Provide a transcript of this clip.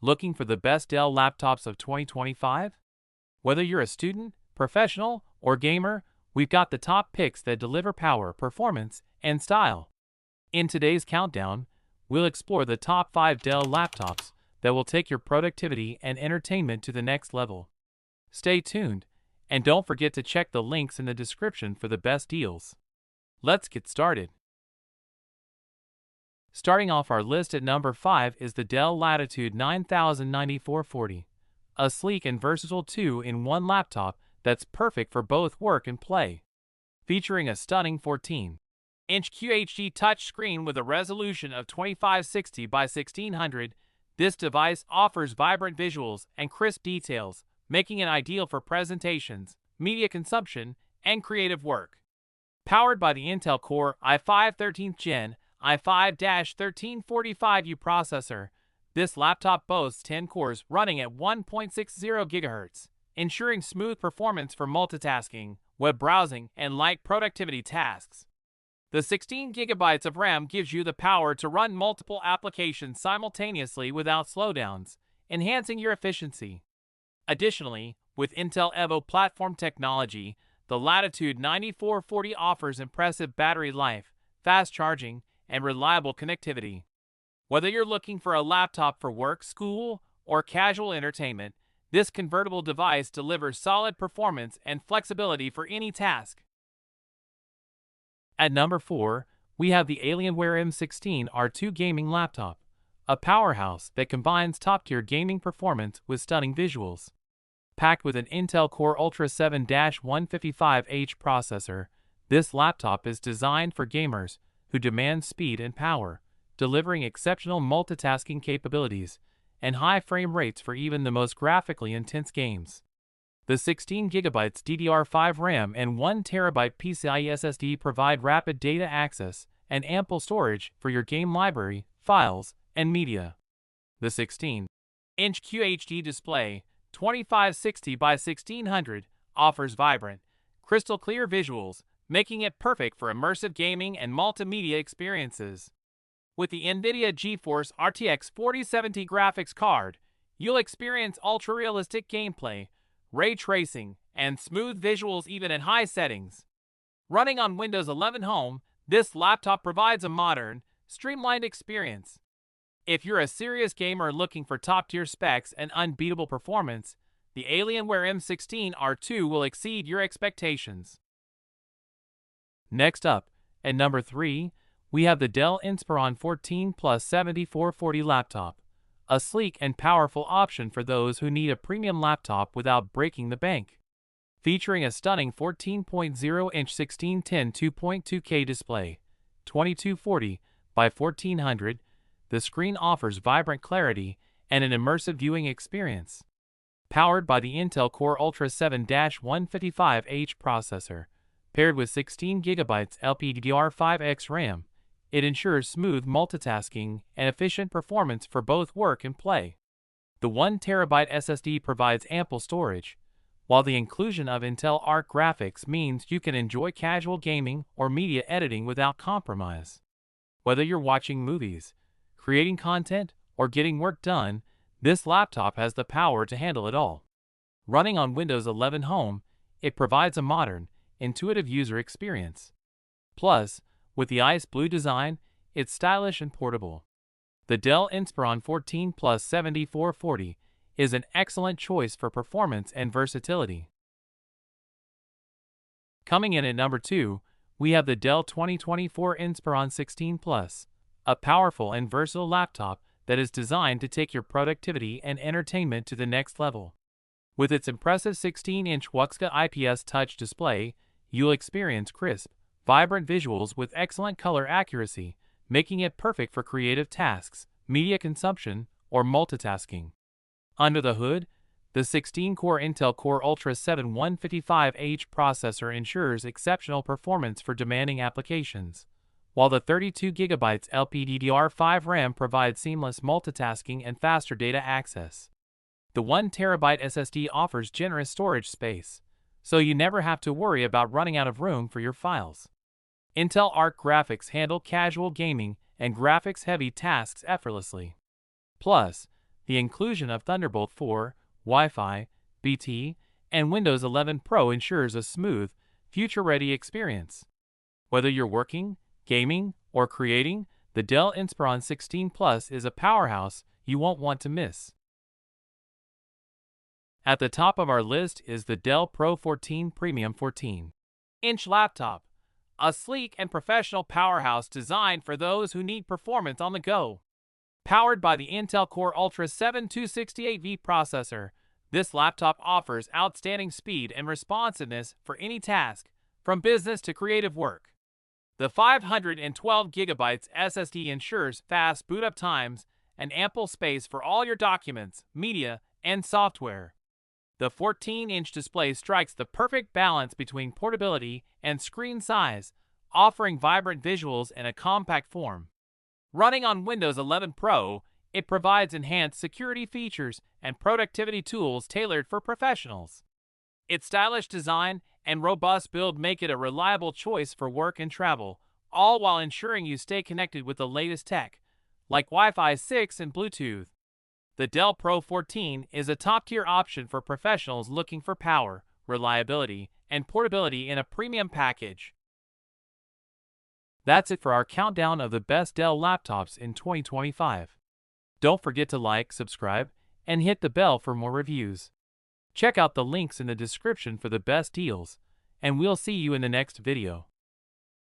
Looking for the best Dell laptops of 2025? Whether you're a student, professional, or gamer, we've got the top picks that deliver power, performance, and style. In today's countdown, we'll explore the top 5 Dell laptops that will take your productivity and entertainment to the next level. Stay tuned, and don't forget to check the links in the description for the best deals. Let's get started. Starting off our list at number 5 is the Dell Latitude 9440, a sleek and versatile 2-in-1 laptop that's perfect for both work and play. Featuring a stunning 14-inch QHD touchscreen with a resolution of 2560 by 1600, this device offers vibrant visuals and crisp details, making it ideal for presentations, media consumption, and creative work. Powered by the Intel Core i5 13th Gen i5-1345U processor, this laptop boasts 10 cores running at 1.60 GHz, ensuring smooth performance for multitasking, web browsing, and light productivity tasks. The 16 GB of RAM gives you the power to run multiple applications simultaneously without slowdowns, enhancing your efficiency. Additionally, with Intel Evo platform technology, the Latitude 9440 offers impressive battery life, fast charging, and reliable connectivity. Whether you're looking for a laptop for work, school, or casual entertainment, this convertible device delivers solid performance and flexibility for any task. At number 4, we have the Alienware M16 R2 gaming laptop, a powerhouse that combines top-tier gaming performance with stunning visuals. Packed with an Intel Core Ultra 7-155H processor, this laptop is designed for gamers who demand speed and power, delivering exceptional multitasking capabilities and high frame rates for even the most graphically intense games. The 16 GB DDR5 RAM and 1 TB PCIe SSD provide rapid data access and ample storage for your game library, files, and media. The 16-inch QHD display, 2560 by 1600, offers vibrant, crystal-clear visuals, making it perfect for immersive gaming and multimedia experiences. With the NVIDIA GeForce RTX 4070 graphics card, you'll experience ultra-realistic gameplay, ray tracing, and smooth visuals even at high settings. Running on Windows 11 Home, this laptop provides a modern, streamlined experience. If you're a serious gamer looking for top-tier specs and unbeatable performance, the Alienware M16 R2 will exceed your expectations. Next up, at number 3, we have the Dell Inspiron 14 Plus 7440 laptop, a sleek and powerful option for those who need a premium laptop without breaking the bank. Featuring a stunning 14.0-inch 1610 2.2K display, 2240 by 1400, the screen offers vibrant clarity and an immersive viewing experience. Powered by the Intel Core Ultra 7-155H processor, paired with 16 GB LPDDR5X RAM, it ensures smooth multitasking and efficient performance for both work and play. The 1 TB SSD provides ample storage, while the inclusion of Intel Arc graphics means you can enjoy casual gaming or media editing without compromise. Whether you're watching movies, creating content, or getting work done, this laptop has the power to handle it all. Running on Windows 11 Home, it provides a modern, intuitive user experience. Plus, with the ice blue design, it's stylish and portable. The Dell Inspiron 14 Plus 7440 is an excellent choice for performance and versatility. Coming in at number 2, we have the Dell 2024 Inspiron 16 Plus, a powerful and versatile laptop that is designed to take your productivity and entertainment to the next level. With its impressive 16-inch Wuxka IPS touch display, you'll experience crisp, vibrant visuals with excellent color accuracy, making it perfect for creative tasks, media consumption, or multitasking. Under the hood, the 16-core Intel Core Ultra 7-155H processor ensures exceptional performance for demanding applications, while the 32 GB LPDDR5 RAM provides seamless multitasking and faster data access. The 1 TB SSD offers generous storage space, so you never have to worry about running out of room for your files. Intel Arc graphics handle casual gaming and graphics-heavy tasks effortlessly. Plus, The inclusion of Thunderbolt 4, Wi-Fi, BT, and Windows 11 Pro ensures a smooth, future-ready experience. Whether you're working, gaming, or creating, the Dell Inspiron 16 Plus is a powerhouse you won't want to miss. At the top of our list is the Dell Pro 14 Premium 14-inch laptop, a sleek and professional powerhouse designed for those who need performance on the go. Powered by the Intel Core Ultra 7 268V processor, this laptop offers outstanding speed and responsiveness for any task, from business to creative work. The 512GB SSD ensures fast boot-up times and ample space for all your documents, media, and software. The 14-inch display strikes the perfect balance between portability and screen size, offering vibrant visuals in a compact form. Running on Windows 11 Pro, it provides enhanced security features and productivity tools tailored for professionals. Its stylish design and robust build make it a reliable choice for work and travel, all while ensuring you stay connected with the latest tech, like Wi-Fi 6 and Bluetooth. The Dell Pro 14 is a top-tier option for professionals looking for power, reliability, and portability in a premium package. That's it for our countdown of the best Dell laptops in 2025. Don't forget to like, subscribe, and hit the bell for more reviews. Check out the links in the description for the best deals, and we'll see you in the next video.